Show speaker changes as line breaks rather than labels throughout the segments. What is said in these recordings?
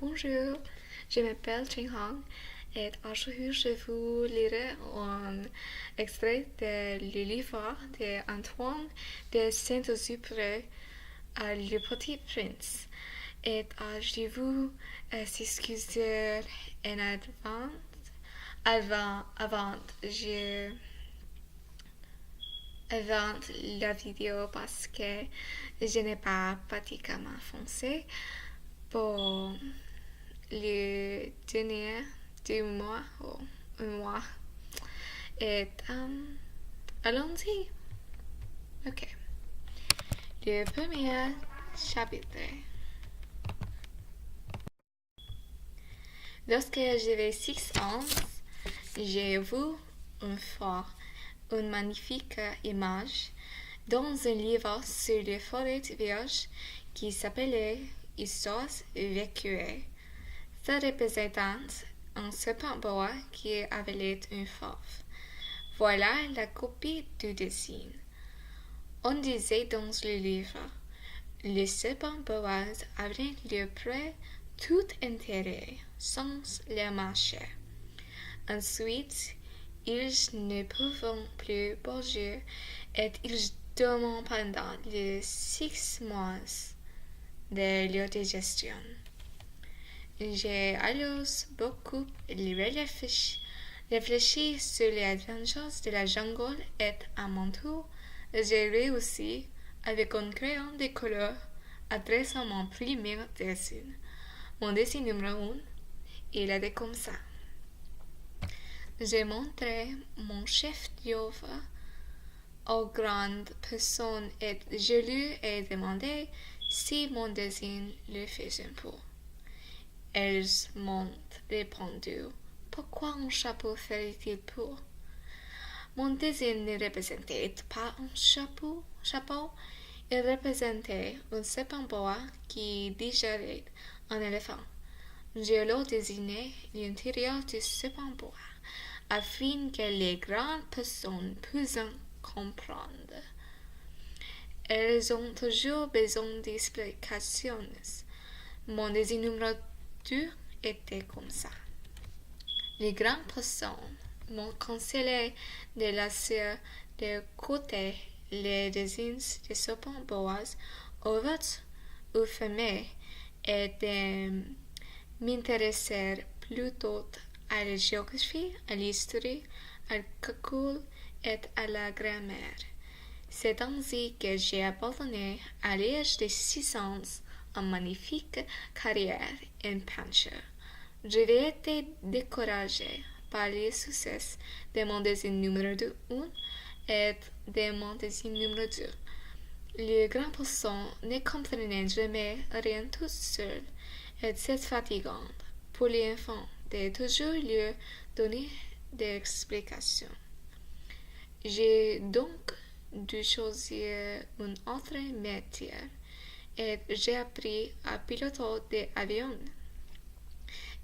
Bonjour, je m'appelle Cheng Hong et aujourd'hui je vous lirai un extrait de le livre d'Antoine de Saint-Exupéry, Le Petit Prince. Et je vous excuser en avant la vidéo parce que je n'ai pas pratiquement foncé pour le dernier 2 mois ou un mois. Et allons-y. Ok. Le premier chapitre. Lorsque j'avais 6 ans, j'ai vu une fois une magnifique image dans un livre sur les forêts vierges qui s'appelait Histoires vécues. Ça représentait un serpent boa qui avalait une fauve. Voilà la copie du dessin. On disait dans le livre, le serpent boa avait le près tout intérêt sans le marcher. Ensuite, ils ne pouvaient plus bouger et ils dormaient pendant les 6 mois de leur digestion. J'ai alors beaucoup réfléchi sur les aventures de la jungle et à mon tour, j'ai réussi, avec un crayon de couleur, à dresser mon premier dessin. Mon dessin numéro 1, il était comme ça. J'ai montré mon chef d'œuvre aux grandes personnes et je lui ai demandé si mon dessin le faisait pour. Elles m'ont répondu, pourquoi un chapeau ferait-il pour? Mon dessin ne représentait pas un chapeau, il représentait un serpent boa qui digérait un éléphant. Je l'ai dessiné l'intérieur du serpent boa, afin que les grandes personnes puissent comprendre. Elles ont toujours besoin d'explications. Mon dessin numéro 2 était comme ça. Les grandes personnes m'ont conseillé de laisser de côté les dessins de serpents boas ouverts ou fermés et de m'intéresser plutôt à la géographie, à l'histoire, au calcul et à la grammaire. C'est ainsi que j'ai abandonné à l'âge de 6 ans une magnifique carrière en peinture. J'ai été découragé par le succès de mon dessin numéro 1 et de mon dessin numéro 2. Les grands personnes ne comprenaient jamais rien tout seul et c'est fatigant pour les enfants de toujours leur donner des explications. J'ai donc dû choisir un autre métier et j'ai appris à piloter des avions.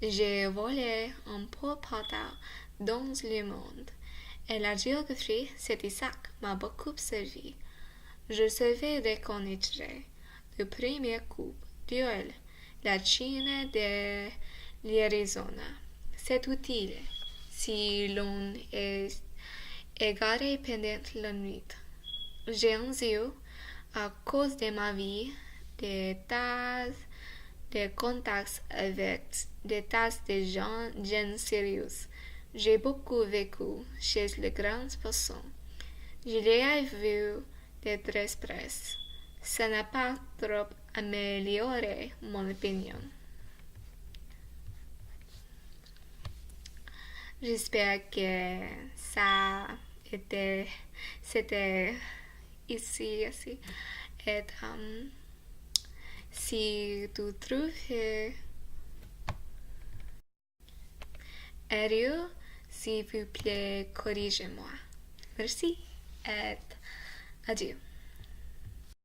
J'ai volé un peu partout dans le monde et la géographie, c'était ça qui m'a beaucoup servi. Je savais reconnaître le premier coup duel, la Chine de l'Arizona. C'est utile si l'on est égaré pendant la nuit. J'ai envie, à cause de ma vie, des tas de contacts avec des tas de gens sérieux. J'ai beaucoup vécu chez les grandes personnes. Je les ai vus de très près. Ça n'a pas trop amélioré mon opinion. J'espère que c'était ici. Et si tu trouves erreur, s'il vous plaît, corrigez-moi. Merci et adieu.